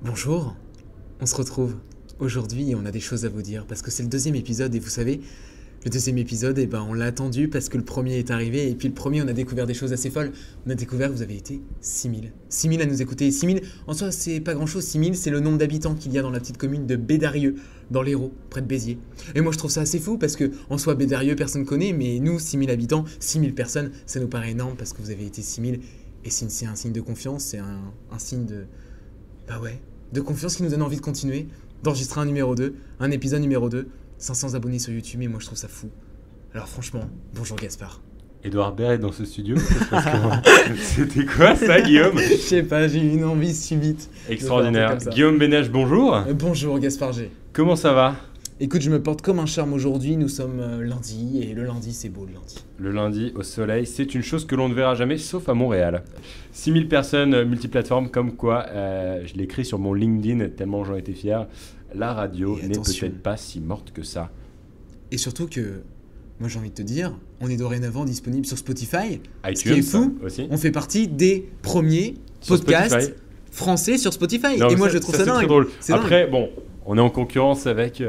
Bonjour, on se retrouve aujourd'hui et on a des choses à vous dire parce que c'est le deuxième épisode et vous savez, le deuxième épisode, on l'a attendu parce que le premier est arrivé et puis le premier on a découvert des choses assez folles. On a découvert que vous avez été 6000. 6000 à nous écouter. 6000, en soi c'est pas grand chose, 6000 c'est le nombre d'habitants qu'il y a dans la petite commune de Bédarieux, dans l'Hérault, près de Béziers. Et moi je trouve ça assez fou parce que en soi Bédarieux personne connaît, mais nous 6000 habitants, 6000 personnes, ça nous paraît énorme parce que vous avez été 6000 et c'est un signe de confiance, c'est un signe de... de confiance qui nous donne envie de continuer, d'enregistrer un épisode numéro 2, 500 abonnés sur YouTube et moi je trouve ça fou. Alors franchement, bonjour Gaspard. Edouard Baird est dans ce studio. C'était quoi ça, Guillaume? Je sais pas, j'ai eu une envie subite. Extraordinaire. Guillaume Bénèche, bonjour. Bonjour Gaspard G. Comment ça va? Écoute, je me porte comme un charme aujourd'hui, nous sommes lundi et le lundi c'est beau le lundi. Le lundi au soleil, c'est une chose que l'on ne verra jamais sauf à Montréal. 6000 personnes multiplateformes, comme quoi, je l'ai écrit sur mon LinkedIn tellement j'en étais fier. La radio n'est peut-être pas si morte que ça. Et surtout que, moi j'ai envie de te dire, on est dorénavant disponible sur Spotify. iTunes, ce qui est fou, aussi. On fait partie des premiers podcasts français sur Spotify. Non, et moi je trouve ça dingue. C'est très drôle. Après, dingue. bon, on est en concurrence avec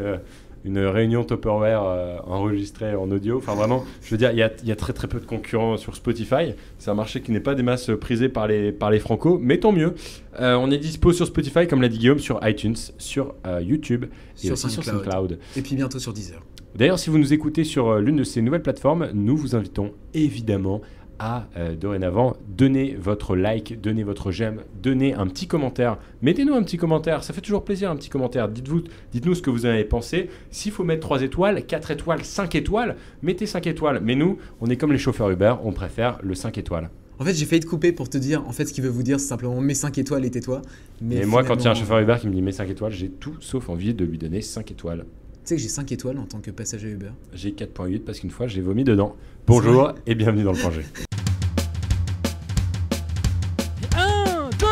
une réunion Tupperware enregistrée en audio. Enfin vraiment, je veux dire, il y a très très peu de concurrents sur Spotify. C'est un marché qui n'est pas des masses prisé par les francos, mais tant mieux. On est dispo sur Spotify, comme l'a dit Guillaume, sur iTunes, sur YouTube et aussi sur SoundCloud. Et puis bientôt sur Deezer. D'ailleurs, si vous nous écoutez sur l'une de ces nouvelles plateformes, nous vous invitons évidemment à dorénavant donner votre like, donner votre j'aime, donner un petit commentaire. Mettez-nous un petit commentaire, ça fait toujours plaisir un petit commentaire. Dites-nous ce que vous en avez pensé. S'il faut mettre 3 étoiles, 4 étoiles, 5 étoiles, mettez 5 étoiles. Mais nous, on est comme les chauffeurs Uber, on préfère le 5 étoiles. En fait, j'ai failli te couper pour te dire, en fait, ce qu'il veut vous dire, c'est simplement mets 5 étoiles et tais-toi. Mais moi, quand il y a un chauffeur Uber qui me dit mets 5 étoiles, j'ai tout sauf envie de lui donner 5 étoiles. Tu sais que j'ai 5 étoiles en tant que passager Uber. J'ai 4.8 parce qu'une fois, j'ai vomi dedans. Bonjour et bienvenue dans le point G. 1, 2,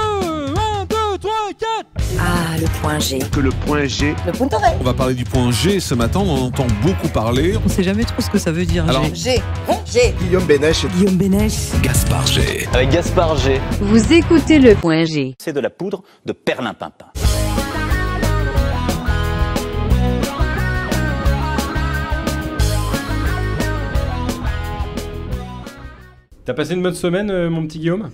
3, 4. Ah, le point G. Que le point G. Le point d'oreille. On va parler du point G ce matin, on en entend beaucoup parler. On sait jamais trop ce que ça veut dire. Alors, G. G. Guillaume Bénèche. Guillaume Bénèche. Gaspard G. Avec Gaspard G. Vous écoutez le point G. C'est de la poudre de perlimpinpin. T'as passé une bonne semaine, mon petit Guillaume?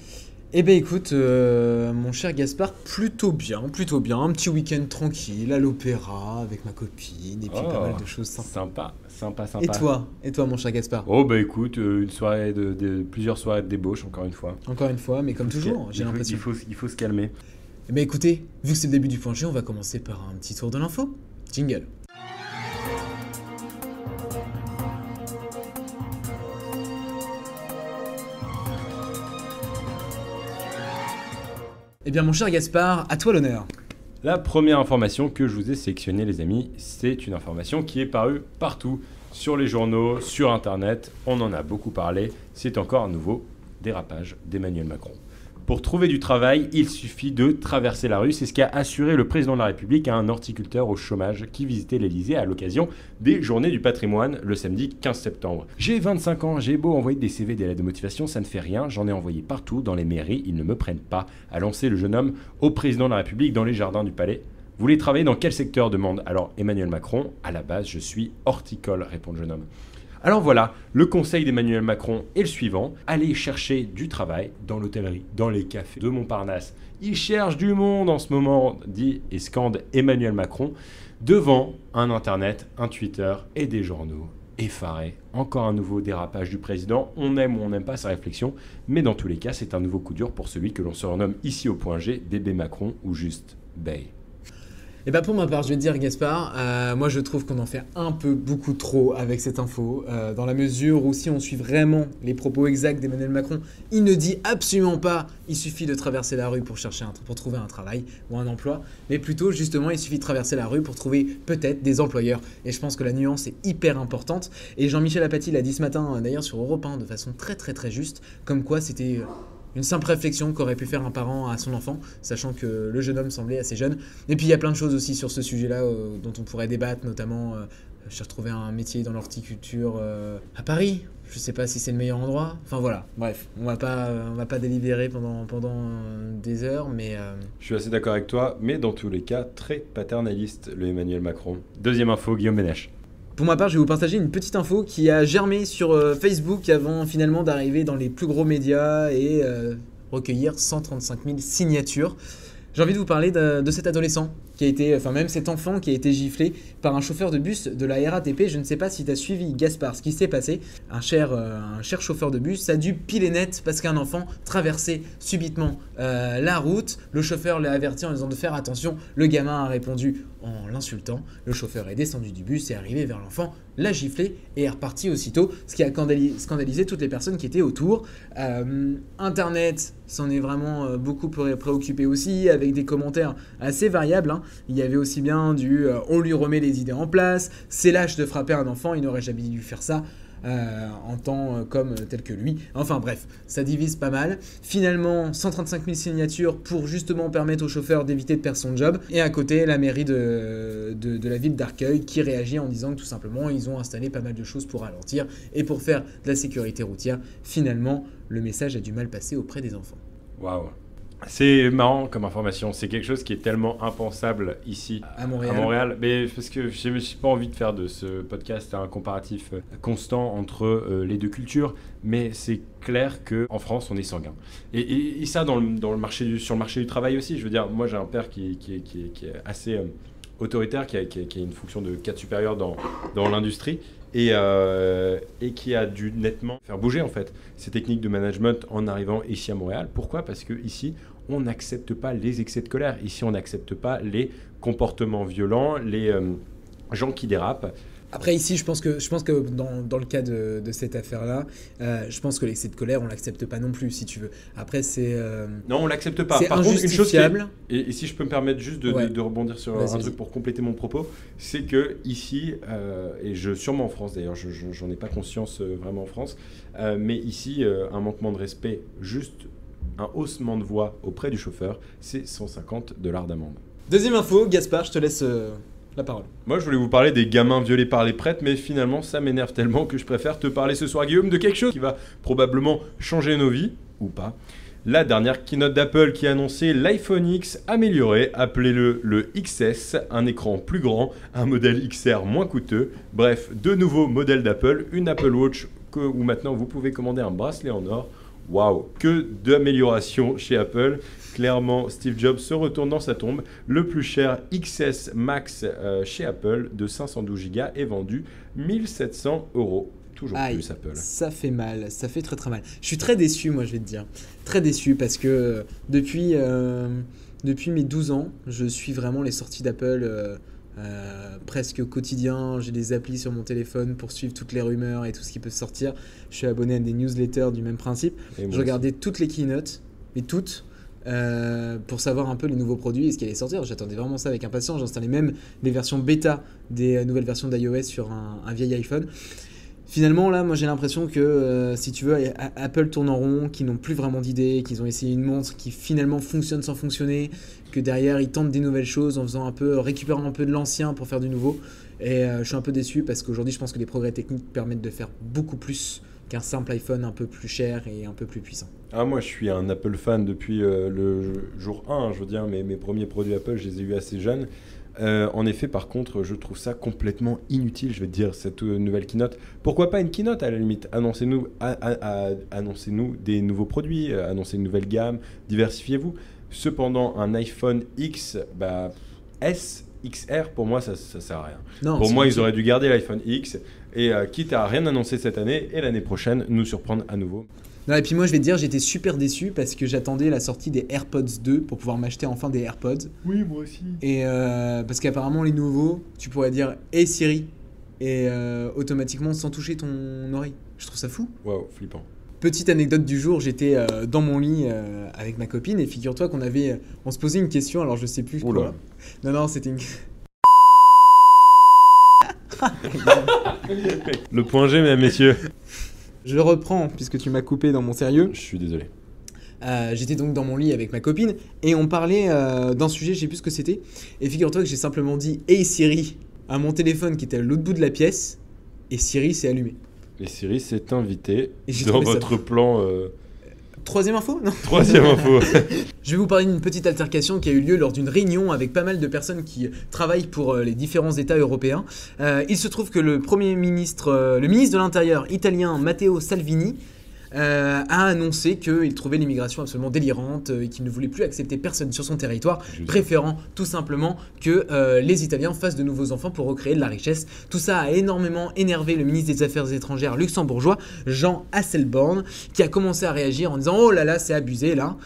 Eh ben écoute, mon cher Gaspard, plutôt bien. Un petit week-end tranquille à l'opéra avec ma copine et puis pas mal de choses sympas. Sympa. Et toi mon cher Gaspard? Oh bah écoute, une soirée plusieurs soirées de débauche encore une fois. Encore une fois, mais comme toujours, j'ai l'impression. Il faut se calmer. Eh ben écoutez, vu que c'est le début du point G, on va commencer par un petit tour de l'info. Jingle. Eh bien mon cher Gaspard, à toi l'honneur. La première information que je vous ai sélectionnée les amis, c'est une information qui est parue partout, sur les journaux, sur internet, on en a beaucoup parlé, c'est encore un nouveau dérapage d'Emmanuel Macron. Pour trouver du travail, il suffit de traverser la rue. C'est ce qu'a assuré le président de la République à un horticulteur au chômage qui visitait l'Elysée à l'occasion des Journées du patrimoine le samedi 15 septembre. J'ai 25 ans, j'ai beau envoyer des CV, des lettres de motivation, ça ne fait rien. J'en ai envoyé partout dans les mairies, ils ne me prennent pas, a lancé le jeune homme au président de la République dans les jardins du palais. Vous voulez travailler dans quel secteur, demande alors Emmanuel Macron. À la base, je suis horticole, répond le jeune homme. Alors voilà, le conseil d'Emmanuel Macron est le suivant. Allez chercher du travail dans l'hôtellerie, dans les cafés de Montparnasse. Il cherche du monde en ce moment, dit et scande Emmanuel Macron, devant un internet, un Twitter et des journaux effarés. Encore un nouveau dérapage du président. On aime ou on n'aime pas sa réflexion, mais dans tous les cas, c'est un nouveau coup dur pour celui que l'on surnomme ici au point G, bébé Macron ou juste Bay. Et bah pour ma part, je vais te dire Gaspard, moi je trouve qu'on en fait un peu beaucoup trop avec cette info, dans la mesure où si on suit vraiment les propos exacts d'Emmanuel Macron, il ne dit absolument pas il suffit de traverser la rue pour trouver un travail ou un emploi, mais plutôt justement il suffit de traverser la rue pour trouver peut-être des employeurs. Et je pense que la nuance est hyper importante. Et Jean-Michel Apathy l'a dit ce matin d'ailleurs sur Europe 1 de façon très juste, comme quoi c'était une simple réflexion qu'aurait pu faire un parent à son enfant, sachant que le jeune homme semblait assez jeune. Et puis il y a plein de choses aussi sur ce sujet-là dont on pourrait débattre, notamment j'ai retrouvé un métier dans l'horticulture à Paris. Je sais pas si c'est le meilleur endroit. Enfin voilà, bref, on va pas délibérer pendant des heures, mais... Je suis assez d'accord avec toi, mais dans tous les cas, très paternaliste, le Emmanuel Macron. Deuxième info, Guillaume Bénèche. Pour ma part, je vais vous partager une petite info qui a germé sur Facebook avant finalement d'arriver dans les plus gros médias et recueillir 135 000 signatures. J'ai envie de vous parler de cet adolescent qui a été, enfin même cet enfant qui a été giflé par un chauffeur de bus de la RATP. Je ne sais pas si tu as suivi, Gaspard, ce qui s'est passé. Un cher chauffeur de bus a dû piler net parce qu'un enfant traversait subitement la route. Le chauffeur l'a averti en disant de faire attention. Le gamin a répondu en l'insultant. Le chauffeur est descendu du bus et est arrivé vers l'enfant, l'a giflé et est reparti aussitôt, ce qui a scandalisé toutes les personnes qui étaient autour. Internet s'en est vraiment beaucoup préoccupé aussi, avec des commentaires assez variables, hein. Il y avait aussi bien du on lui remet les idées en place, c'est lâche de frapper un enfant, il n'aurait jamais dû faire ça en tant comme tel que lui. Enfin bref, ça divise pas mal. Finalement, 135 000 signatures pour justement permettre au chauffeur d'éviter de perdre son job. Et à côté, la mairie de la ville d'Arcueil qui réagit en disant que tout simplement, ils ont installé pas mal de choses pour ralentir et pour faire de la sécurité routière. Finalement, le message a du mal passer auprès des enfants. Waouh. C'est marrant comme information, c'est quelque chose qui est tellement impensable ici à Montréal. Mais parce que je n'ai pas envie de faire de ce podcast un comparatif constant entre les deux cultures, mais c'est clair qu'en France on est sanguin. Et ça sur le marché du travail aussi, je veux dire, moi j'ai un père qui est assez autoritaire, qui a une fonction de cadre supérieur dans l'industrie. Et qui a dû nettement faire bouger en fait ces techniques de management en arrivant ici à Montréal. Pourquoi ? Parce qu'ici, on n'accepte pas les excès de colère. Ici, on n'accepte pas les comportements violents, les gens qui dérapent. Après ici, je pense que dans le cas de cette affaire-là, je pense que l'excès de colère, on l'accepte pas non plus, si tu veux. Après, c'est non, on l'accepte pas. C'est par contre, une chose et si je peux me permettre juste de rebondir sur un truc pour compléter mon propos, c'est que ici, et sûrement en France d'ailleurs, j'en ai pas conscience vraiment en France, mais ici, un manquement de respect, juste un haussement de voix auprès du chauffeur, c'est $150 d'amende. Deuxième info, Gaspard, je te laisse la parole. Moi, je voulais vous parler des gamins violés par les prêtres, mais finalement, ça m'énerve tellement que je préfère te parler ce soir, Guillaume, de quelque chose qui va probablement changer nos vies, ou pas. La dernière keynote d'Apple qui a annoncé l'iPhone X amélioré, appelez-le le XS, un écran plus grand, un modèle XR moins coûteux, bref, deux nouveaux modèles d'Apple, une Apple Watch où maintenant vous pouvez commander un bracelet en or. Waouh, que d'amélioration chez Apple. Clairement, Steve Jobs se retourne dans sa tombe. Le plus cher XS Max chez Apple de 512 Go est vendu 1 700 €. Toujours plus Apple. Ça fait mal, ça fait très très mal. Je suis très déçu, moi je vais te dire. Très déçu parce que depuis mes 12 ans, je suis vraiment les sorties d'Apple presque quotidien. J'ai des applis sur mon téléphone pour suivre toutes les rumeurs et tout ce qui peut sortir. Je suis abonné à des newsletters du même principe. Je regardais toutes les keynotes, mais toutes, pour savoir un peu les nouveaux produits et ce qui allait sortir. J'attendais vraiment ça avec impatience. J'installais même les versions bêta des nouvelles versions d'iOS sur un vieil iPhone. Finalement, là, moi j'ai l'impression que, si tu veux, Apple tourne en rond, qu'ils n'ont plus vraiment d'idées, qu'ils ont essayé une montre qui finalement fonctionne sans fonctionner, que derrière ils tentent des nouvelles choses en faisant récupérant un peu de l'ancien pour faire du nouveau. Et je suis un peu déçu parce qu'aujourd'hui je pense que les progrès techniques permettent de faire beaucoup plus qu'un simple iPhone un peu plus cher et un peu plus puissant. Ah, moi je suis un Apple fan depuis le jour 1, je veux dire, mes premiers produits Apple, je les ai eus assez jeunes. En effet, par contre, je trouve ça complètement inutile, je vais te dire, cette nouvelle keynote. Pourquoi pas une keynote à la limite ? Annoncez-nous des nouveaux produits, annoncez une nouvelle gamme, diversifiez-vous. Cependant, un iPhone X, S, XR, pour moi, ça sert à rien. Non, pour moi, ils auraient dû garder l'iPhone X et quitte à rien annoncer cette année et l'année prochaine, nous surprendre à nouveau. Non, et puis moi je vais te dire, j'étais super déçu parce que j'attendais la sortie des AirPods 2 pour pouvoir m'acheter enfin des AirPods. Oui, moi aussi. Et parce qu'apparemment les nouveaux, tu pourrais dire « Hey Siri » et automatiquement sans toucher ton oreille. Je trouve ça fou. Waouh, flippant. Petite anecdote du jour, j'étais dans mon lit avec ma copine et figure-toi on se posait une question, alors je sais plus quoi. Non, c'était une... Le point G, mesdames, messieurs. Je reprends puisque tu m'as coupé dans mon sérieux. Je suis désolé. J'étais donc dans mon lit avec ma copine et on parlait d'un sujet, je sais plus ce que c'était. Et figure-toi que j'ai simplement dit « Hey Siri » à mon téléphone qui était à l'autre bout de la pièce et Siri s'est allumée. Et Siri s'est invitée Et j'ai dans trouvé ça votre plan... Troisième info? Non. Troisième info. Je vais vous parler d'une petite altercation qui a eu lieu lors d'une réunion avec pas mal de personnes qui travaillent pour les différents États européens. Il se trouve que le ministre de l'Intérieur italien Matteo Salvini a annoncé qu'il trouvait l'immigration absolument délirante et qu'il ne voulait plus accepter personne sur son territoire, préférant tout simplement que les Italiens fassent de nouveaux enfants pour recréer de la richesse. Tout ça a énormément énervé le ministre des Affaires étrangères luxembourgeois, Jean Asselborn, qui a commencé à réagir en disant « Oh là là, c'est abusé là !»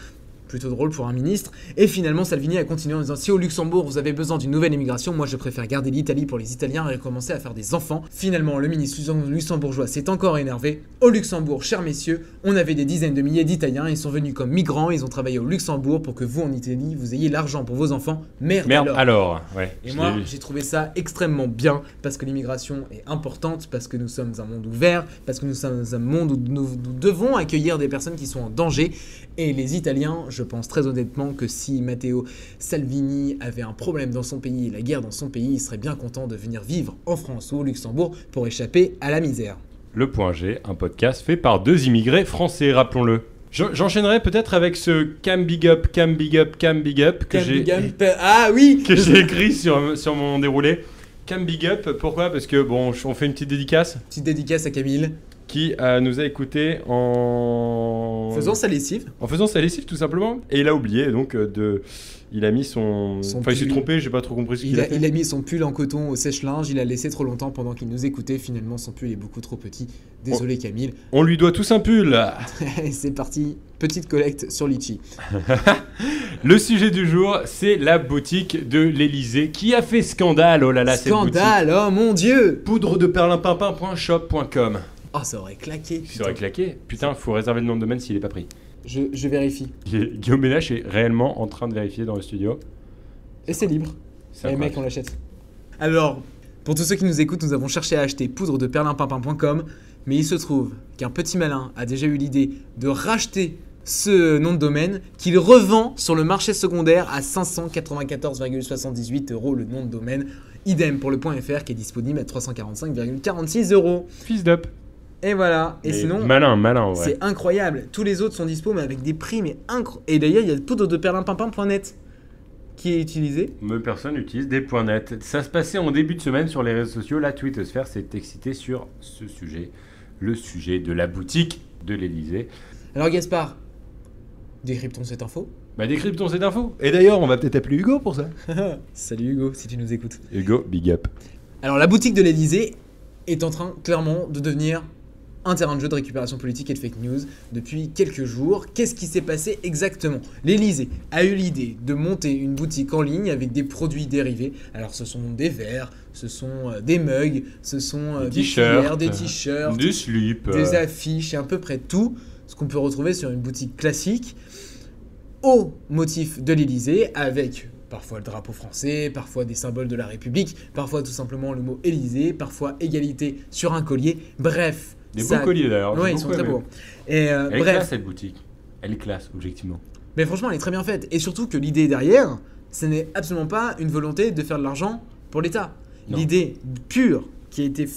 Plutôt drôle pour un ministre. Et finalement, Salvini a continué en disant « Si au Luxembourg, vous avez besoin d'une nouvelle immigration, moi je préfère garder l'Italie pour les Italiens et recommencer à faire des enfants. » Finalement, le ministre luxembourgeois s'est encore énervé. Au Luxembourg, chers messieurs, on avait des dizaines de milliers d'Italiens. Ils sont venus comme migrants, ils ont travaillé au Luxembourg pour que vous, en Italie, vous ayez l'argent pour vos enfants. Merde alors. Ouais, et moi, j'ai trouvé ça extrêmement bien parce que l'immigration est importante, parce que nous sommes un monde ouvert, parce que nous sommes un monde où nous devons accueillir des personnes qui sont en danger. Et les Italiens, je pense très honnêtement que si Matteo Salvini avait un problème dans son pays, la guerre dans son pays, il serait bien content de venir vivre en France ou au Luxembourg pour échapper à la misère. Le Point G, un podcast fait par 2 immigrés français, rappelons-le. J'enchaînerai peut-être avec ce Cam Big Up que j'ai écrit sur mon déroulé. Cam Big Up, pourquoi? Parce que bon, on fait une petite dédicace. Petite dédicace à Camille. Qui nous a écouté en faisant sa lessive. En faisant sa lessive, tout simplement. Et il a oublié, donc, il a mis son enfin, il s'est trompé, j'ai pas trop compris ce qu'il a fait. Il a mis son pull en coton au sèche-linge, il a laissé trop longtemps pendant qu'il nous écoutait. Finalement, son pull est beaucoup trop petit. Désolé, Camille. On lui doit tous un pull. C'est parti. Petite collecte sur Litchi. Le sujet du jour, c'est la boutique de l'Elysée qui a fait scandale. Oh là là, scandale, oh mon Dieu. Poudre de perlimpinpin.shop.com. Oh, ça aurait claqué. Ça aurait claqué. Putain, faut réserver le nom de domaine s'il est pas pris. Je vérifie. Guillaume Ménage est réellement en train de vérifier dans le studio. Et c'est libre. Et mec, on l'achète. Alors, pour tous ceux qui nous écoutent, nous avons cherché à acheter poudre de perlimpinpin.com, mais il se trouve qu'un petit malin a déjà eu l'idée de racheter ce nom de domaine qu'il revend sur le marché secondaire à 594,78 € le nom de domaine. Idem pour le .fr qui est disponible à 345,46 €. Fils d'up. Et voilà, et sinon, malin, ouais. C'est incroyable. Tous les autres sont dispo, mais avec des prix, mais incroyables. Et d'ailleurs, il y a poudre de perlimpinpin.net qui est utilisé. Mais personne n'utilise des .net. Ça se passait en début de semaine sur les réseaux sociaux. La Twittosphère s'est excitée sur ce sujet, le sujet de la boutique de l'Elysée. Alors Gaspard, décryptons cette info. Décryptons cette info. Et d'ailleurs, on va peut-être appeler Hugo pour ça. Salut Hugo, si tu nous écoutes. Hugo, big up. Alors la boutique de l'Elysée est en train clairement de devenir un terrain de jeu de récupération politique et de fake news depuis quelques jours. Qu'est-ce qui s'est passé exactement? L'Elysée a eu l'idée de monter une boutique en ligne avec des produits dérivés. Alors ce sont des verres, ce sont des mugs, ce sont des cuillères, des t-shirts, des slips, des affiches et à peu près tout ce qu'on peut retrouver sur une boutique classique au motif de l'Elysée avec parfois le drapeau français, parfois des symboles de la République, parfois tout simplement le mot Élysée, parfois égalité sur un collier, bref. Des beaux colliers d'ailleurs. Ouais, ils sont très beaux. Et elle est classe cette boutique. Elle est classe, objectivement. Mais franchement, elle est très bien faite. Et surtout que l'idée derrière, ce n'est absolument pas une volonté de faire de l'argent pour l'État. L'idée pure qui a été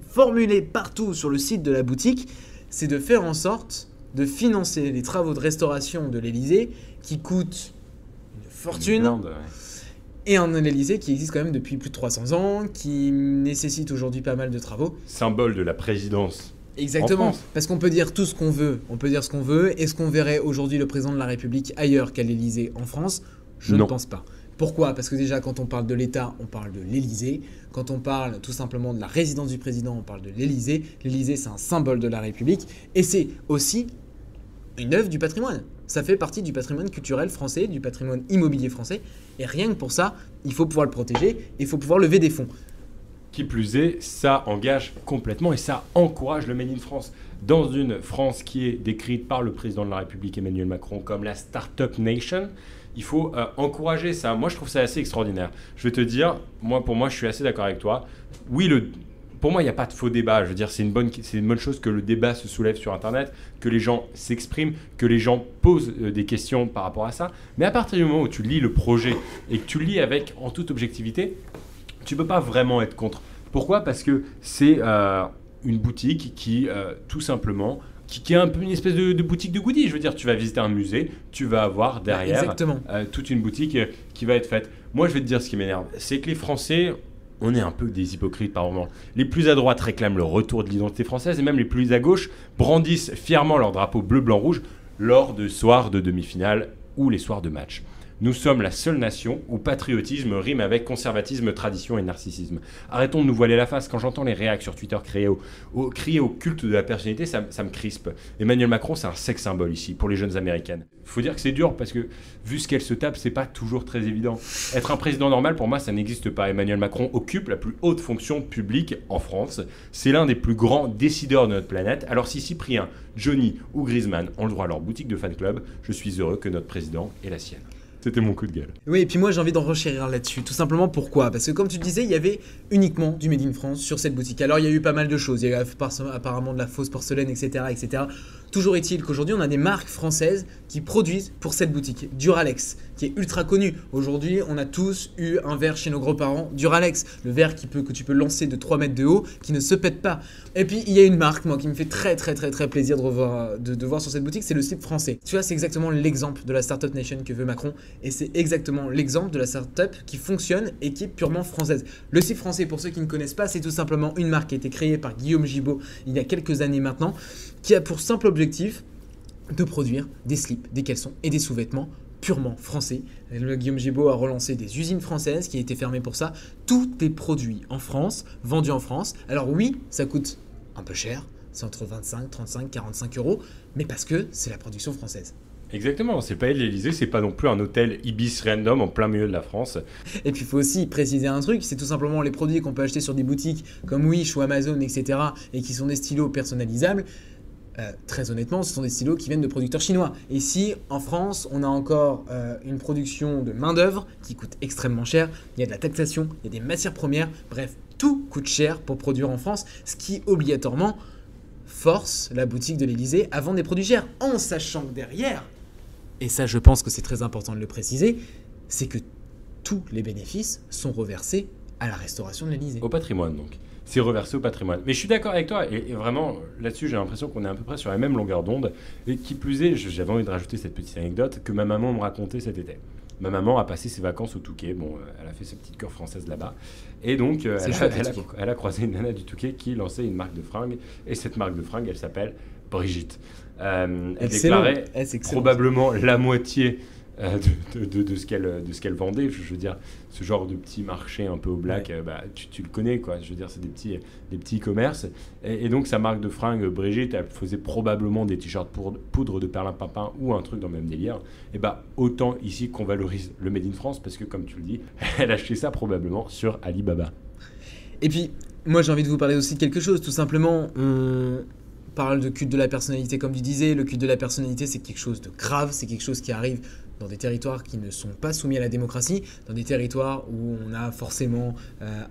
formulée partout sur le site de la boutique, c'est de faire en sorte de financer les travaux de restauration de l'Élysée qui coûtent une fortune. Et un Élysée qui existe quand même depuis plus de 300 ans, qui nécessite aujourd'hui pas mal de travaux. Symbole de la présidence. Exactement, parce qu'on peut dire tout ce qu'on veut, on peut dire ce qu'on veut. Est-ce qu'on verrait aujourd'hui le président de la République ailleurs qu'à l'Élysée en France? Je ne pense pas. Pourquoi? Parce que déjà quand on parle de l'État, on parle de l'Élysée. Quand on parle tout simplement de la résidence du président, on parle de l'Élysée. L'Élysée, c'est un symbole de la République et c'est aussi une œuvre du patrimoine. Ça fait partie du patrimoine culturel français, du patrimoine immobilier français. Et rien que pour ça, il faut pouvoir le protéger, il faut pouvoir lever des fonds. Qui plus est, ça engage complètement et ça encourage le Made in France. Dans une France qui est décrite par le président de la République Emmanuel Macron comme la Startup Nation, il faut encourager ça. Moi, je trouve ça assez extraordinaire. Je vais te dire, pour moi, je suis assez d'accord avec toi. Oui, pour moi, il n'y a pas de faux débat. Je veux dire, c'est une bonne chose que le débat se soulève sur Internet, que les gens s'expriment, que les gens posent des questions par rapport à ça. Mais à partir du moment où tu lis le projet et que tu le lis avec en toute objectivité, tu ne peux pas vraiment être contre. Pourquoi ? Parce que c'est une boutique qui, tout simplement, qui est un peu une espèce de boutique de goodies. Je veux dire, tu vas visiter un musée, tu vas avoir derrière toute une boutique qui va être faite. Moi, je vais te dire ce qui m'énerve. C'est que les Français, on est un peu des hypocrites par moment. Les plus à droite réclament le retour de l'identité française et même les plus à gauche brandissent fièrement leur drapeau bleu, blanc, rouge lors de soirs de demi-finale ou les soirs de match. Nous sommes la seule nation où patriotisme rime avec conservatisme, tradition et narcissisme. Arrêtons de nous voiler la face. Quand j'entends les réacs sur Twitter crier au culte de la personnalité, ça me crispe. Emmanuel Macron, c'est un sex symbole ici, pour les jeunes américaines. Il faut dire que c'est dur parce que, vu ce qu'elle se tape, c'est pas toujours très évident. Être un président normal, pour moi, ça n'existe pas. Emmanuel Macron occupe la plus haute fonction publique en France. C'est l'un des plus grands décideurs de notre planète. Alors si Cyprien, Johnny ou Griezmann ont le droit à leur boutique de fan club, je suis heureux que notre président ait la sienne. C'était mon coup de gueule. Oui, et puis moi j'ai envie d'en renchérir là-dessus. Tout simplement pourquoi ? Parce que comme tu le disais, il y avait uniquement du Made in France sur cette boutique. Alors il y a eu pas mal de choses. Il y a eu apparemment de la fausse porcelaine, etc. etc. Toujours est-il qu'aujourd'hui on a des marques françaises qui produisent pour cette boutique. Duralex, qui est ultra connu. Aujourd'hui on a tous eu un verre chez nos grands-parents. Duralex, le verre que tu peux lancer de 3 mètres de haut, qui ne se pète pas. Et puis il y a une marque, moi, qui me fait très plaisir de voir sur cette boutique, c'est le slip français. Tu vois, c'est exactement l'exemple de la Startup Nation que veut Macron. Et c'est exactement l'exemple de la startup qui fonctionne et qui est purement française. Le slip français, pour ceux qui ne connaissent pas, c'est tout simplement une marque qui a été créée par Guillaume Gibaud il y a quelques années maintenant, qui a pour simple objectif de produire des slips, des caleçons et des sous-vêtements purement français. Le Guillaume Gibaud a relancé des usines françaises qui étaient fermées pour ça. Tout est produit en France, vendu en France. Alors oui, ça coûte un peu cher, c'est entre 25, 35, 45 euros, mais parce que c'est la production française. Exactement, c'est pas l'Élysée, c'est pas non plus un hôtel Ibis random en plein milieu de la France. Et puis il faut aussi préciser un truc, c'est tout simplement les produits qu'on peut acheter sur des boutiques comme Wish ou Amazon, etc. et qui sont des stylos personnalisables. Très honnêtement, ce sont des stylos qui viennent de producteurs chinois. Et ici, en France, on a encore une production de main-d'œuvre qui coûte extrêmement cher. Il y a de la taxation, il y a des matières premières, bref, tout coûte cher pour produire en France, ce qui obligatoirement force la boutique de l'Élysée à vendre des produits chers, en sachant que derrière, et ça je pense que c'est très important de le préciser, c'est que tous les bénéfices sont reversés à la restauration de l'Élysée. Au patrimoine donc. C'est reversé au patrimoine. Mais je suis d'accord avec toi, et vraiment, là-dessus, j'ai l'impression qu'on est à peu près sur la même longueur d'onde. Et qui plus est, j'avais envie de rajouter cette petite anecdote que ma maman me racontait cet été. Ma maman a passé ses vacances au Touquet. Bon, elle a fait sa petite cure française là-bas. Et donc, elle a croisé une nana du Touquet qui lançait une marque de fringues. Et cette marque de fringues, elle s'appelle Brigitte. Elle déclarait probablement la moitié de ce qu'elle vendait. Je veux dire, ce genre de petit marché un peu au black, ouais. Tu le connais, quoi. Je veux dire, c'est des petits commerces. Et donc, sa marque de fringues, Brigitte, elle faisait probablement des t-shirts poudre de perlimpinpin ou un truc dans le même délire. Et autant ici qu'on valorise le Made in France, parce que, comme tu le dis, elle achetait ça probablement sur Alibaba. Et puis, moi, j'ai envie de vous parler aussi de quelque chose. Tout simplement, on parle de culte de la personnalité, comme tu disais. Le culte de la personnalité, c'est quelque chose de grave. C'est quelque chose qui arrive dans des territoires qui ne sont pas soumis à la démocratie, dans des territoires où on a forcément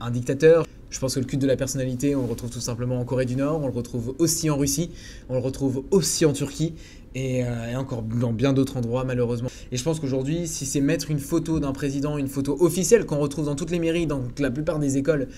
un dictateur. Je pense que le culte de la personnalité, on le retrouve tout simplement en Corée du Nord, on le retrouve aussi en Russie, on le retrouve aussi en Turquie et encore dans bien d'autres endroits malheureusement. Et je pense qu'aujourd'hui, si c'est mettre une photo d'un président, une photo officielle qu'on retrouve dans toutes les mairies, dans la plupart des écoles,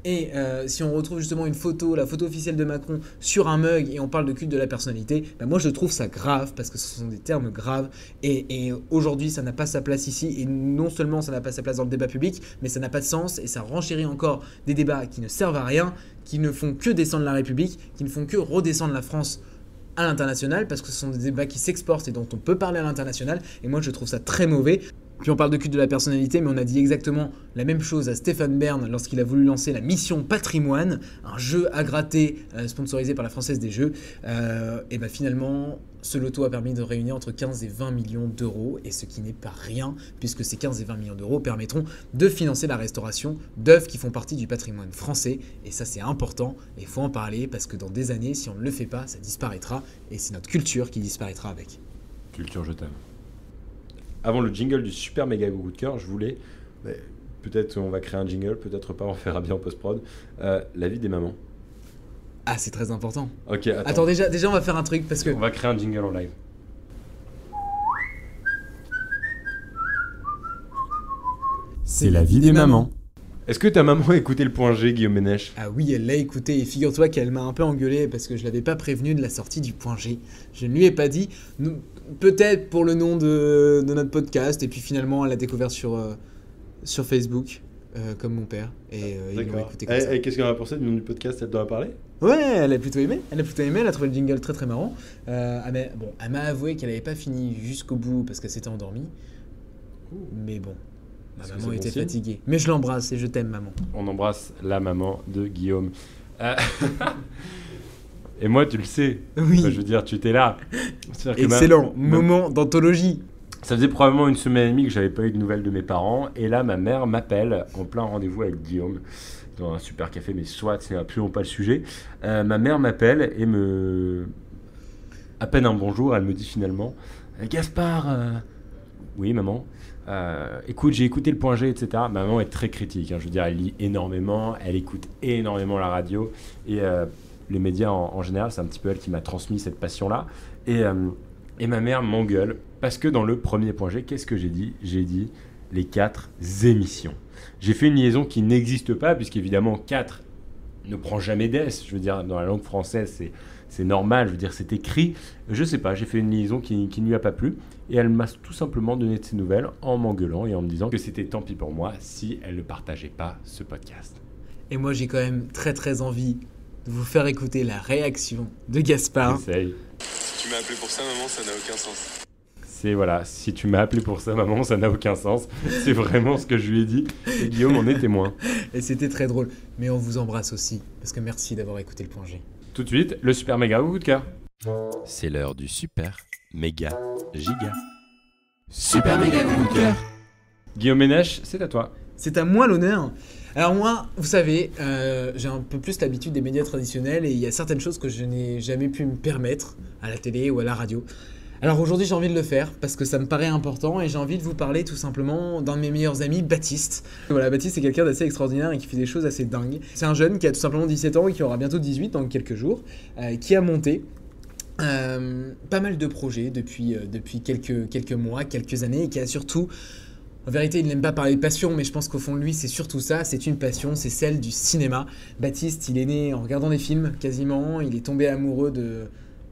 et si on retrouve justement la photo officielle de Macron sur un mug et on parle de culte de la personnalité, moi je trouve ça grave parce que ce sont des termes graves et aujourd'hui ça n'a pas sa place ici et non seulement ça n'a pas sa place dans le débat public, mais ça n'a pas de sens et ça renchérit encore des débats qui ne servent à rien, qui ne font que descendre la République, qui ne font que redescendre la France à l'international parce que ce sont des débats qui s'exportent et dont on peut parler à l'international et moi je trouve ça très mauvais. Puis on parle de culte de la personnalité, mais on a dit exactement la même chose à Stéphane Bern lorsqu'il a voulu lancer la Mission Patrimoine, un jeu à gratter sponsorisé par la Française des Jeux. Et finalement, ce loto a permis de réunir entre 15 et 20 millions d'euros, et ce qui n'est pas rien, puisque ces 15 et 20 millions d'euros permettront de financer la restauration d'œuvres qui font partie du patrimoine français. Et ça, c'est important, et il faut en parler, parce que dans des années, si on ne le fait pas, ça disparaîtra, et c'est notre culture qui disparaîtra avec. Culture, je t'aime. Avant le jingle du super méga coup de cœur, je voulais, peut-être on va créer un jingle, peut-être pas, on verra bien en post-prod, la vie des mamans. Ah, c'est très important. Ok, Attends, déjà, on va faire un truc parce que. On va créer un jingle en live. C'est la vie des mamans. Est-ce que ta maman a écouté le point G, Guillaume Ménech? Ah oui, elle l'a écouté et figure-toi qu'elle m'a un peu engueulé parce que je l'avais pas prévenu de la sortie du point G. Je ne lui ai pas dit, peut-être pour le nom de notre podcast, et puis finalement elle l'a découvert sur Facebook, comme mon père, et il l'a D'accord. écouté comme ça. Et qu'est-ce qu'elle en a pensé du nom du podcast? Elle t'en a parlé? Ouais, elle a plutôt aimé, elle a trouvé le jingle très très marrant. Elle m'a avoué qu'elle avait pas fini jusqu'au bout parce qu'elle s'était endormie, mais bon. Ma Est-ce que maman c'est était bon signe fatiguée. Mais je l'embrasse et je t'aime, maman. On embrasse la maman de Guillaume. Et moi, tu le sais. Oui. Enfin, je veux dire, tu étais là. C'est-à-dire que Excellent. Moment d'anthologie. Ça faisait probablement une semaine et demie que j'avais pas eu de nouvelles de mes parents. Et là, ma mère m'appelle en plein rendez-vous avec Guillaume dans un super café, mais soit c'est absolument pas le sujet. Ma mère m'appelle et à peine un bonjour, elle me dit finalement Gaspard, oui maman. Écoute, j'ai écouté le point G, etc. Ma maman est très critique, hein. Je veux dire, elle lit énormément, elle écoute énormément la radio et les médias en général, c'est un petit peu elle qui m'a transmis cette passion-là. Et ma mère m'engueule parce que dans le premier point G, qu'est-ce que j'ai dit? J'ai dit les 4 émissions. J'ai fait une liaison qui n'existe pas puisqu'évidemment 4 ne prend jamais d'S. Je veux dire, dans la langue française, c'est normal, je veux dire, c'est écrit. Je sais pas, j'ai fait une liaison qui ne lui a pas plu. Et elle m'a tout simplement donné de ses nouvelles en m'engueulant et en me disant que c'était tant pis pour moi si elle ne partageait pas ce podcast. Et moi, j'ai quand même très très envie de vous faire écouter la réaction de Gaspard. Essaye. Si tu m'as appelé pour ça, maman, ça n'a aucun sens. C'est voilà, si tu m'as appelé pour ça, maman, ça n'a aucun sens. C'est vraiment ce que je lui ai dit. Et Guillaume en est témoin. Et c'était très drôle. Mais on vous embrasse aussi. Parce que merci d'avoir écouté le point G. Tout de suite, le super méga coup de cœur. C'est l'heure du super méga giga. Super méga coup de cœur. Guillaume Ménech, c'est à toi. C'est à moi l'honneur. Alors moi, vous savez, j'ai un peu plus l'habitude des médias traditionnels et il y a certaines choses que je n'ai jamais pu me permettre à la télé ou à la radio. Alors aujourd'hui, j'ai envie de le faire parce que ça me paraît important et j'ai envie de vous parler tout simplement d'un de mes meilleurs amis, Baptiste. Voilà, Baptiste, c'est quelqu'un d'assez extraordinaire et qui fait des choses assez dingues. C'est un jeune qui a tout simplement 17 ans et qui aura bientôt 18 dans quelques jours, qui a monté pas mal de projets depuis quelques mois, quelques années et qui a surtout... En vérité, il n'aime pas parler de passion, mais je pense qu'au fond de lui, c'est surtout ça, c'est une passion, c'est celle du cinéma. Baptiste, il est né en regardant des films, quasiment, il est tombé amoureux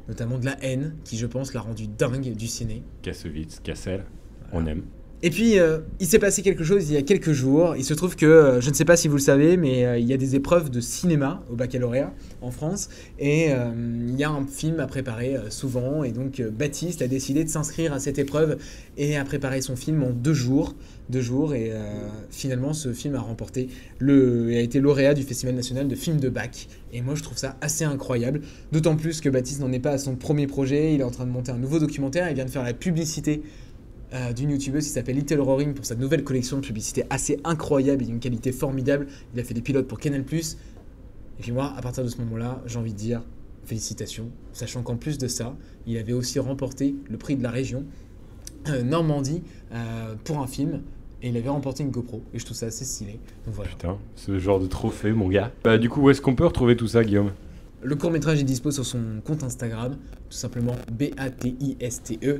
notamment de La Haine, qui je pense l'a rendu dingue du ciné. Kassovitz, Cassel, on aime. Et puis, il s'est passé quelque chose il y a quelques jours. Il se trouve que, je ne sais pas si vous le savez, mais il y a des épreuves de cinéma au baccalauréat en France. Et il y a un film à préparer souvent. Et donc, Baptiste a décidé de s'inscrire à cette épreuve et a préparé son film en 2 jours. Et finalement, ce film a été lauréat du Festival national de films de bac. Et moi, je trouve ça assez incroyable. D'autant plus que Baptiste n'en est pas à son premier projet. Il est en train de monter un nouveau documentaire. Il vient de faire la publicité d'une youtubeuse qui s'appelle Little Roaring pour sa nouvelle collection de publicité assez incroyable et d'une qualité formidable. Il a fait des pilotes pour Canal+. Et puis moi, à partir de ce moment-là, j'ai envie de dire félicitations, sachant qu'en plus de ça, il avait aussi remporté le prix de la région Normandie pour un film. Et il avait remporté une GoPro. Et je trouve ça assez stylé. Donc voilà. Putain, ce genre de trophée, mon gars. Du coup, où est-ce qu'on peut retrouver tout ça, Guillaume? Le court-métrage est dispo sur son compte Instagram, tout simplement BATISTE_PCH.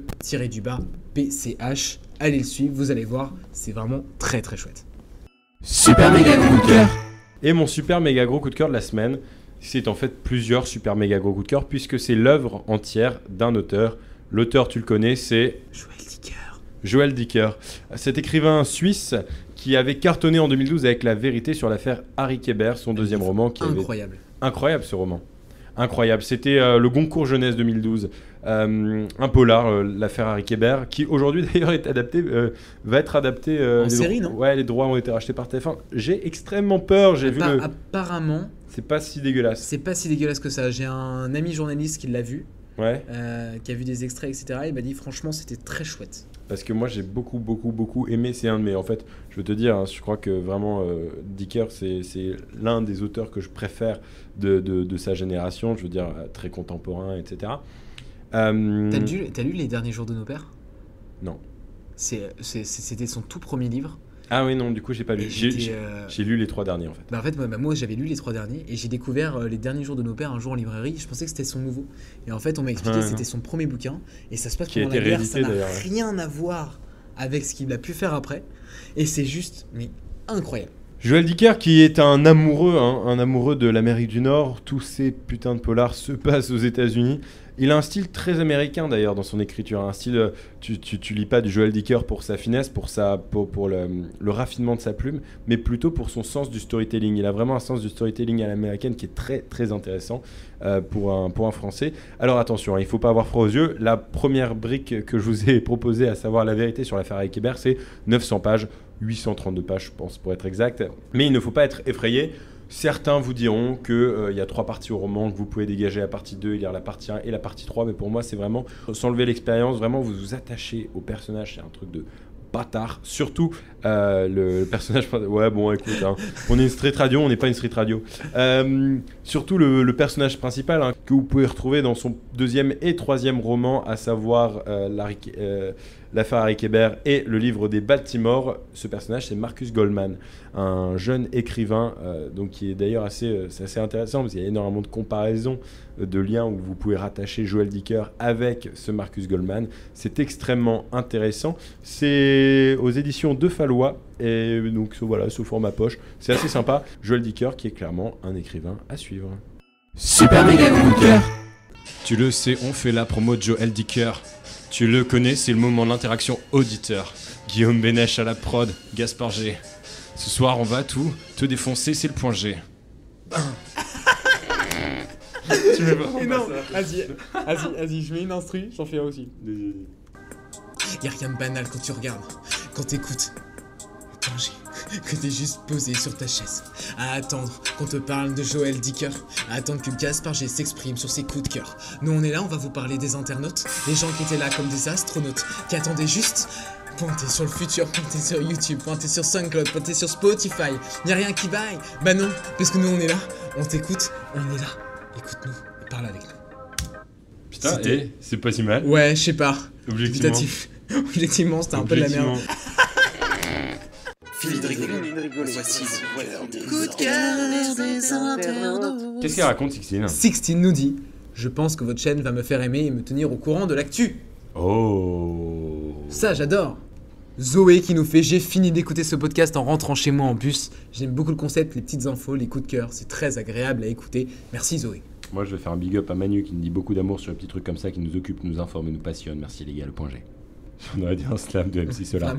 Allez le suivre, vous allez voir, c'est vraiment très très chouette. Super méga gros coup de cœur. Et mon super méga gros coup de cœur de la semaine, c'est en fait plusieurs super méga gros coups de cœur puisque c'est l'œuvre entière d'un auteur. L'auteur, tu le connais, c'est Joël Dicker. Cet écrivain suisse qui avait cartonné en 2012 avec La Vérité sur l'affaire Harry Kéber, son deuxième roman. Incroyable. Incroyable ce roman. Incroyable. C'était le Goncourt Jeunesse 2012. Un polar, l'affaire Harry Kéber, qui aujourd'hui d'ailleurs est adapté, va être adapté. En série, non? Ouais, les droits ont été rachetés par TF1. J'ai extrêmement peur. Apparemment. C'est pas si dégueulasse. C'est pas si dégueulasse que ça. J'ai un ami journaliste qui l'a vu. Ouais. Qui a vu des extraits, etc. Il m'a dit franchement c'était très chouette. Parce que moi j'ai beaucoup aimé, c'est un de mes... En fait, je veux te dire, hein, je crois que vraiment Dicker c'est l'un des auteurs que je préfère de sa génération, je veux dire très contemporain, etc. T'as lu Les Derniers Jours de nos pères? Non. C'était son tout premier livre. Ah oui, non, du coup, j'ai pas lu. Et J'ai lu les 3 derniers en fait. Bah en fait, moi j'avais lu les 3 derniers et j'ai découvert Les Derniers Jours de nos pères un jour en librairie. Je pensais que c'était son nouveau. Et en fait, on m'a expliqué que c'était son premier bouquin et ça se passe Qui a pendant été la guerre. réédité, Ça n'a d'ailleurs, ouais. rien à voir avec ce qu'il a pu faire après. Et c'est juste, mais incroyable. Joël Dicker qui est un amoureux de l'Amérique du Nord. Tous ces putains de polars se passent aux États-Unis. Il a un style très américain d'ailleurs dans son écriture, un style, tu lis pas du Joël Dicker pour sa finesse, pour le raffinement de sa plume, mais plutôt pour son sens du storytelling. Il a vraiment un sens du storytelling à l'américaine qui est très très intéressant pour un Français. Alors attention, il ne faut pas avoir froid aux yeux. La première brique que je vous ai proposée, à savoir la vérité sur l'affaire Eric Hébert, c'est 900 pages, 832 pages je pense pour être exact. Mais il ne faut pas être effrayé. Certains vous diront qu'il y a 3 parties au roman, que vous pouvez dégager la partie 2 et lire la partie 1 et la partie 3, mais pour moi c'est vraiment s'enlever l'expérience, vraiment vous vous attachez au personnage, c'est un truc de bâtard, surtout le personnage, ouais bon écoute, hein, on est une street radio, on n'est pas une street radio, surtout le personnage principal hein, que vous pouvez retrouver dans son 2e et 3e roman, à savoir l'affaire Eric Hébert et le livre des Baltimore. Ce personnage c'est Marcus Goldman, un jeune écrivain donc qui est d'ailleurs assez intéressant parce qu'il y a énormément de comparaisons, de liens où vous pouvez rattacher Joël Dicker avec ce Marcus Goldman. C'est extrêmement intéressant. C'est aux éditions de Fallois et donc voilà, sous format poche. C'est assez sympa. Joël Dicker qui est clairement un écrivain à suivre. Super méga coup de cœur. Tu le sais, on fait la promo de Joël Dicker. Tu le connais, c'est le moment de l'interaction auditeur. Guillaume Bénèche à la prod, Gaspard G. Ce soir, on va tout te défoncer, c'est le point G. Tu veux pas non, vas-y, je mets une instru, j'en fais un aussi. Y'a rien de banal quand tu regardes, quand t'écoutes. Que t'es juste posé sur ta chaise, à attendre qu'on te parle de Joël Dicker, à attendre que Gaspard G s'exprime sur ses coups de cœur. Nous on est là, on va vous parler des internautes, les gens qui étaient là comme des astronautes, qui attendaient juste pointer sur le futur, pointer sur YouTube, pointer sur SoundCloud, pointer sur Spotify. Y'a rien qui vaille. Bah non, parce que nous on est là, on t'écoute, on est là. Écoute-nous et parle avec nous. Putain, c'est pas si mal. Ouais, je sais pas. Objectivement, c'était un peu de la merde. Fini de rigoler. Voici le coup de cœur des internautes. Qu'est-ce qu'il raconte, Sixtine ? Sixtine nous dit « Je pense que votre chaîne va me faire aimer et me tenir au courant de l'actu. » Oh. Ça, j'adore. Zoé qui nous fait « J'ai fini d'écouter ce podcast en rentrant chez moi en bus. J'aime beaucoup le concept, les petites infos, les coups de cœur. C'est très agréable à écouter. Merci Zoé. » Moi, je vais faire un big up à Manu qui nous dit beaucoup d'amour sur les petits trucs comme ça qui nous occupent, nous informent et nous passionnent. Merci les gars, le point G. On aurait dit un slam de MC Solar.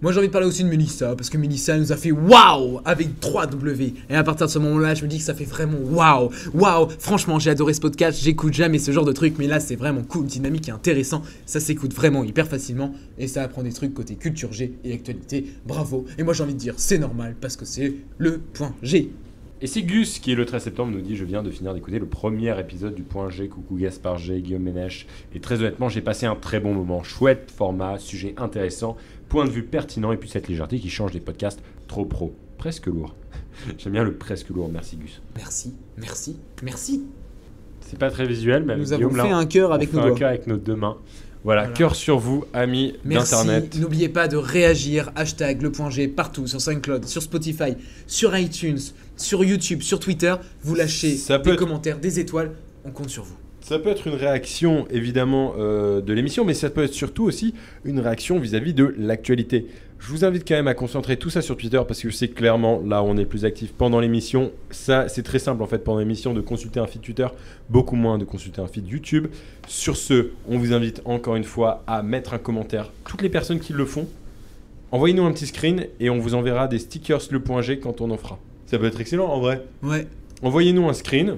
Moi j'ai envie de parler aussi de Mélissa, parce que Mélissa nous a fait waouh avec 3 W. Et à partir de ce moment-là, je me dis que ça fait vraiment waouh. Franchement, j'ai adoré ce podcast, j'écoute jamais ce genre de truc, mais là c'est vraiment cool, dynamique et intéressant. Ça s'écoute vraiment hyper facilement et ça apprend des trucs côté culture G et actualité. Bravo. Et moi j'ai envie de dire c'est normal parce que c'est le point G. Et c'est Gus qui, le 13 septembre, nous dit « Je viens de finir d'écouter le premier épisode du Point G. Coucou Gaspard G, Guillaume Ménèche. Et très honnêtement, j'ai passé un très bon moment. Chouette format, sujet intéressant, point de vue pertinent et puis cette légèreté qui change des podcasts trop pro. Presque lourd. J'aime bien le presque lourd. Merci Gus. Merci. C'est pas très visuel, mais nous avons fait un cœur avec nos doigts. Un cœur avec nos 2 mains. Voilà, cœur sur vous, amis d'Internet. Merci, n'oubliez pas de réagir, hashtag le point G partout, sur SoundCloud, sur Spotify, sur iTunes, sur YouTube, sur Twitter. Vous lâchez des commentaires, des étoiles, on compte sur vous. Ça peut être une réaction évidemment de l'émission, mais ça peut être surtout aussi une réaction vis-à-vis de l'actualité. Je vous invite quand même à concentrer tout ça sur Twitter parce que je sais clairement là où on est le plus actif pendant l'émission. Ça, c'est très simple en fait pendant l'émission de consulter un feed Twitter, beaucoup moins de consulter un feed YouTube. Sur ce, on vous invite encore une fois à mettre un commentaire. Toutes les personnes qui le font, envoyez-nous un petit screen et on vous enverra des stickers le point G quand on en fera. Ça peut être excellent en vrai. Ouais. Envoyez-nous un screen.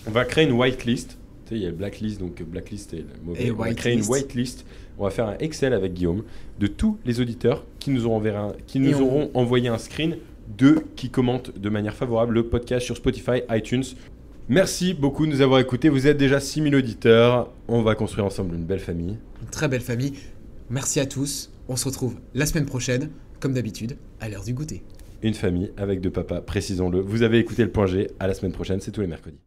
On va créer une whitelist. Tu sais, il y a le blacklist, donc blacklist est mauvais. On va créer une whitelist. On va faire un Excel avec Guillaume de tous les auditeurs qui nous auront envoyé un screen de qui commentent de manière favorable le podcast sur Spotify, iTunes. Merci beaucoup de nous avoir écoutés. Vous êtes déjà 6000 auditeurs. On va construire ensemble une belle famille. Une très belle famille. Merci à tous. On se retrouve la semaine prochaine, comme d'habitude, à l'heure du goûter. Une famille avec 2 papas, précisons-le. Vous avez écouté le point G. À la semaine prochaine, c'est tous les mercredis.